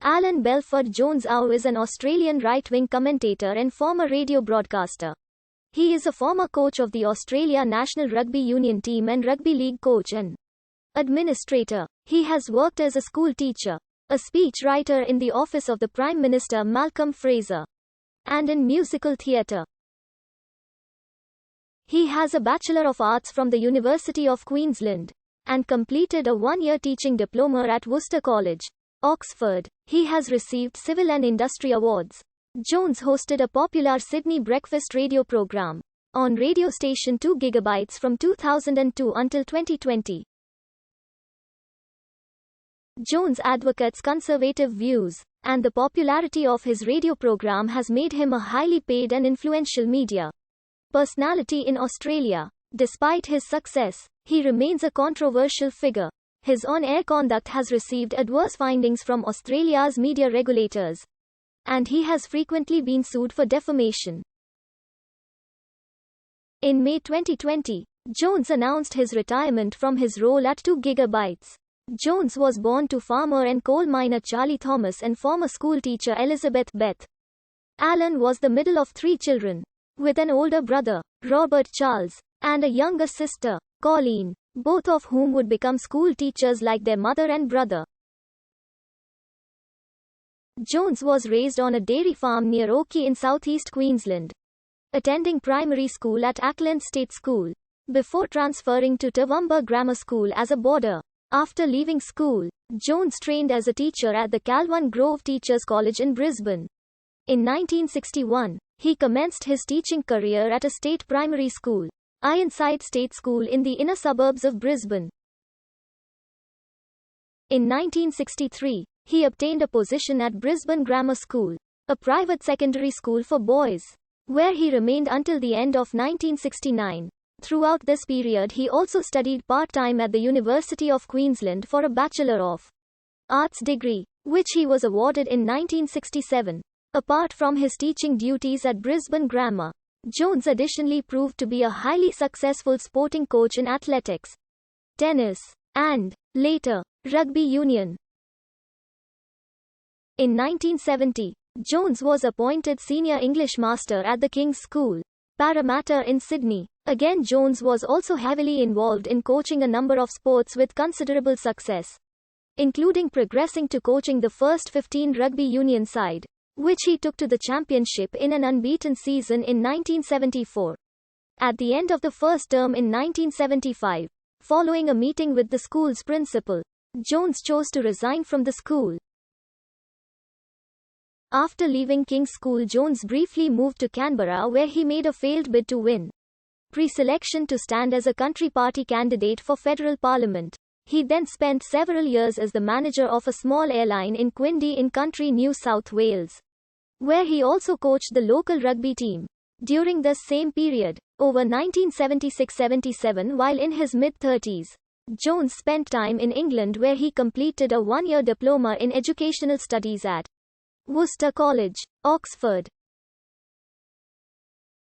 Alan Belford-Jones is an Australian right-wing commentator and former radio broadcaster. He is a former coach of the Australia National Rugby Union team and rugby league coach and administrator. He has worked as a school teacher, a speech writer in the office of the Prime Minister Malcolm Fraser, and in musical theatre. He has a Bachelor of Arts from the University of Queensland and completed a one-year teaching diploma at Worcester College, Oxford. He has received civil and industry awards. Jones hosted a popular Sydney breakfast radio program on radio station 2 GB from 2002 until 2020. Jones advocates conservative views, and the popularity of his radio program has made him a highly paid and influential media personality in Australia. Despite his success, he remains a controversial figure. His on-air conduct has received adverse findings from Australia's media regulators, and he has frequently been sued for defamation. In May 2020, Jones announced his retirement from his role at 2 GB. Jones was born to farmer and coal miner Charlie Thomas and former schoolteacher Elizabeth Beth. Alan was the middle of 3 children, with an older brother, Robert Charles, and a younger sister, Colleen, both of whom would become school teachers like their mother and brother. Jones was raised on a dairy farm near Oakey in southeast Queensland, attending primary school at Auckland State School, before transferring to Toowoomba Grammar School as a boarder. After leaving school, Jones trained as a teacher at the Calwan Grove Teachers College in Brisbane. In 1961, he commenced his teaching career at a state primary school, Ironside State School in the inner suburbs of Brisbane. In 1963, he obtained a position at Brisbane Grammar School, a private secondary school for boys, where he remained until the end of 1969. Throughout this period he also studied part-time at the University of Queensland for a Bachelor of Arts degree, which he was awarded in 1967. Apart from his teaching duties at Brisbane Grammar, Jones additionally proved to be a highly successful sporting coach in athletics, tennis, and, later, rugby union. In 1970, Jones was appointed Senior English Master at the King's School, Parramatta in Sydney. Again, Jones was also heavily involved in coaching a number of sports with considerable success, including progressing to coaching the first 15 rugby union side, which he took to the championship in an unbeaten season in 1974. At the end of the first term in 1975, following a meeting with the school's principal, Jones chose to resign from the school. After leaving King's School, Jones briefly moved to Canberra, where he made a failed bid to win pre-selection to stand as a Country Party candidate for federal parliament. He then spent several years as the manager of a small airline in Quindi in country New South Wales, where he also coached the local rugby team. During this same period, over 1976-77, while in his mid-30s, Jones spent time in England, where he completed a one-year diploma in educational studies at Worcester College, Oxford.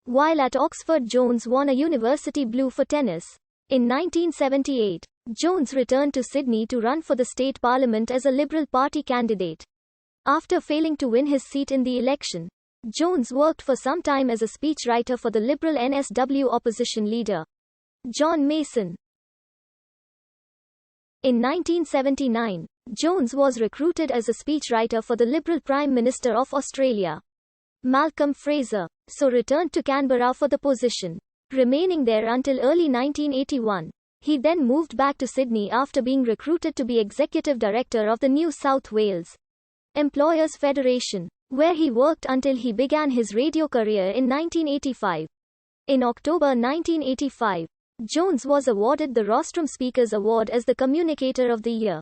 While at Oxford, Jones won a University Blue for tennis. In 1978, Jones returned to Sydney to run for the state parliament as a Liberal Party candidate. After failing to win his seat in the election, Jones worked for some time as a speechwriter for the Liberal NSW opposition leader, John Mason. In 1979, Jones was recruited as a speechwriter for the Liberal Prime Minister of Australia, Malcolm Fraser, so returned to Canberra for the position, remaining there until early 1981. He then moved back to Sydney after being recruited to be Executive Director of the New South Wales Employers Federation, where he worked until he began his radio career in 1985. In October 1985, Jones was awarded the Rostrum Speakers Award as the Communicator of the Year.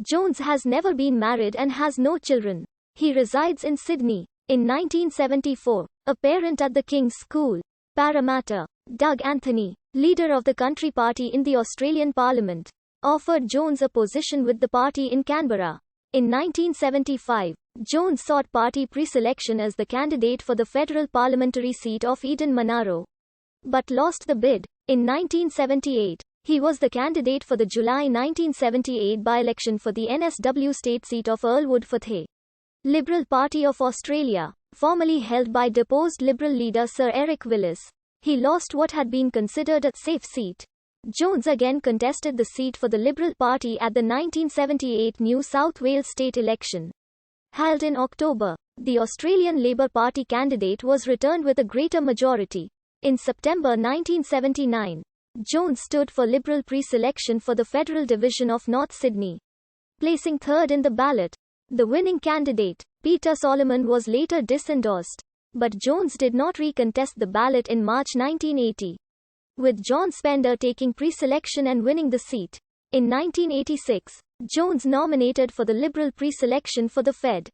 Jones has never been married and has no children. He resides in Sydney. In 1974, a parent at the King's School, Parramatta, Doug Anthony, leader of the Country Party in the Australian Parliament, offered Jones a position with the party in Canberra. In 1975, Jones sought party pre-selection as the candidate for the federal parliamentary seat of Eden-Monaro, but lost the bid. In 1978, he was the candidate for the July 1978 by-election for the NSW state seat of Earlwood Forthay. Liberal Party of Australia, formerly held by deposed Liberal leader Sir Eric Willis. He lost what had been considered a safe seat. Jones again contested the seat for the Liberal Party at the 1978 New South Wales state election. Held in October, the Australian Labor Party candidate was returned with a greater majority. In September 1979, Jones stood for Liberal pre-selection for the Federal Division of North Sydney, placing third in the ballot. The winning candidate, Peter Solomon, was later disendorsed, but Jones did not recontest the ballot in March 1980, with John Spender taking pre-selection and winning the seat. In 1986, Jones nominated for the Liberal pre-selection for the Fed.